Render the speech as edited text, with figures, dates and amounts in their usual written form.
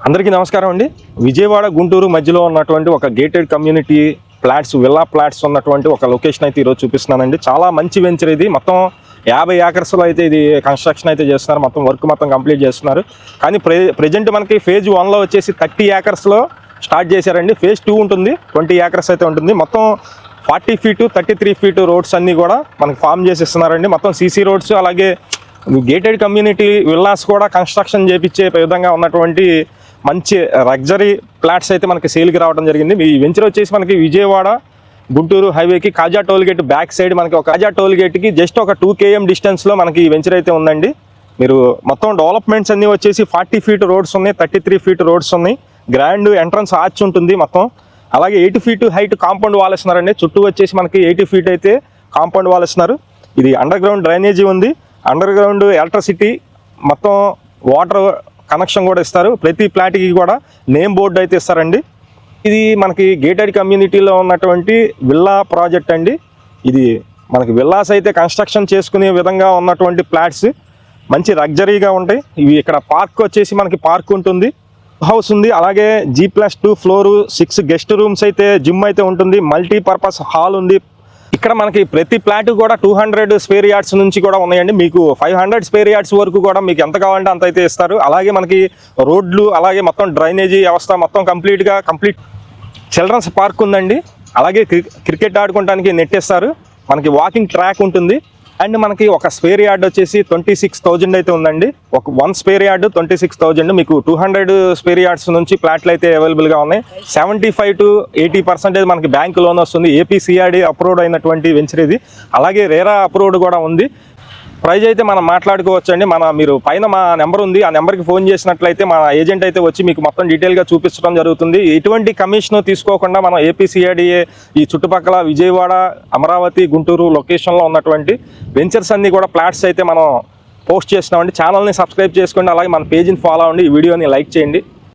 అందరికీ నమస్కారం అండి. విజయవాడ గుంటూరు మధ్యలో ఉన్నటువంటి ఒక gated community flats, villa flats ఉన్నటువంటి ఒక లొకేషన్ అయితే ఈరోజు చూపిస్తున్నానండి. చాలా మంచి వెంచర్ ఇది. మొత్తం 50 ఏకర్స్లో అయితే ఇది కన్స్ట్రక్షన్ అయితే చేస్తున్నారు. మొత్తం వర్క్ మొత్తం కంప్లీట్ చేస్తున్నారు. కానీ ప్రెజెంట్ మనకి ఫేజ్ 1లో వచ్చేసి 30 ఏకర్స్లో స్టార్ట్ చేశారండి. ఫేజ్ 2 ఉంటుంది, 20 ఏకర్స్ అయితే ఉంటుంది. మొత్తం 40 ఫీటు 33 ఫీటు రోడ్స్ అన్నీ కూడా మనకి ఫామ్ చేసి ఇస్తున్నారండి. మొత్తం సీసీ రోడ్స్, అలాగే గేటెడ్ కమ్యూనిటీ విల్లాస్ కూడా కన్స్ట్రక్షన్ చేపించే విధంగా ఉన్నటువంటి మంచి లగ్జరీ ఫ్లాట్స్ అయితే మనకి సేల్కి రావడం జరిగింది. ఈ వెంచర్ వచ్చేసి మనకి విజయవాడ గుంటూరు హైవేకి కాజా టోల్గేట్ బ్యాక్ సైడ్ మనకి ఒక కాజా టోల్గేట్కి జస్ట్ ఒక 2 km డిస్టెన్స్లో మనకి ఈ వెంచర్ అయితే ఉందండి. మీరు మొత్తం డెవలప్మెంట్స్ అన్నీ వచ్చేసి 40 ఫీట్ రోడ్స్ ఉన్నాయి, 33 ఫీట్ రోడ్స్ ఉన్నాయి. గ్రాండ్ ఎంట్రన్స్ ఆర్చ్ ఉంటుంది మొత్తం. అలాగే 8 ఫీట్ హైట్ కాంపౌండ్ వాల్ ఇస్తున్నారండి. చుట్టూ వచ్చేసి మనకి 80 ఫీట్ అయితే కాంపౌండ్ వాల్ ఇస్తున్నారు. ఇది అండర్ గ్రౌండ్ డ్రైనేజీ ఉంది, అండర్ గ్రౌండ్ ఎలక్ట్రిసిటీ, మొత్తం వాటర్ కనెక్షన్ కూడా ఇస్తారు. ప్రతి ఫ్లాట్కి కూడా నేమ్ బోర్డు అయితే ఇస్తారండి. ఇది మనకి గేటెడ్ కమ్యూనిటీలో ఉన్నటువంటి విల్లా ప్రాజెక్ట్ అండి. ఇది మనకి విల్లాస్ అయితే కన్స్ట్రక్షన్ చేసుకునే విధంగా ఉన్నటువంటి ఫ్లాట్స్ మంచి లగ్జరీగా ఉంటాయి. ఇవి ఇక్కడ పార్క్ వచ్చేసి మనకి పార్క్ ఉంటుంది, హౌస్ ఉంది, అలాగే G+2 ఫ్లోరు, 6 గెస్ట్ రూమ్స్ అయితే, జిమ్ అయితే ఉంటుంది, మల్టీపర్పస్ హాల్ ఉంది. ఇక్కడ మనకి ప్రతి ఫ్లాట్ కూడా 200 స్క్వేర్ యార్డ్స్ నుంచి కూడా ఉన్నాయండి. మీకు 500 స్క్వేర్ యార్డ్స్ వరకు కూడా మీకు ఎంత కావాలంటే అంత అయితే ఇస్తారు. అలాగే మనకి రోడ్లు, అలాగే మొత్తం డ్రైనేజీ వ్యవస్థ మొత్తం కంప్లీట్ చిల్డ్రన్స్ పార్క్ ఉందండి. అలాగే క్రికెట్ ఆడుకోవడానికి నెట్ ఇస్తారు. మనకి వాకింగ్ ట్రాక్ ఉంటుంది. అండ్ మనకి ఒక స్క్వేర్ యార్డ్ వచ్చేసి 26,000 అయితే ఉందండి. ఒక 1 స్క్వేర్ యార్డ్ 26,000. మీకు 200 స్క్వేర్ యార్డ్స్ నుంచి ఫ్లాట్లు అయితే అవైలబుల్గా ఉన్నాయి. 75 to 80% మనకి బ్యాంక్ లోన్ వస్తుంది. APCRD అప్రూవ్డ్ అయినటువంటి వెంచర్ ఇది. అలాగే రేరా అప్రూవ్డ్ కూడా ఉంది. ప్రైజ్ అయితే మనం మాట్లాడుకోవచ్చు అండి. మీరు పైన మా నెంబర్ ఉంది, ఆ నెంబర్కి ఫోన్ చేసినట్లయితే మా ఏజెంట్ అయితే వచ్చి మీకు మొత్తం డీటెయిల్గా చూపించడం జరుగుతుంది. ఎటువంటి కమిషన్ తీసుకోకుండా మనం APCRD ఈ చుట్టుపక్కల విజయవాడ, అమరావతి, గుంటూరు లొకేషన్లో ఉన్నటువంటి వెంచర్స్ అన్నీ కూడా ఫ్లాట్స్ అయితే మనం పోస్ట్ చేస్తున్నామండి. ఛానల్ని సబ్స్క్రైబ్ చేసుకోండి, అలాగే మన పేజీని ఫాలో అవ్వండి, ఈ వీడియోని లైక్ చేయండి.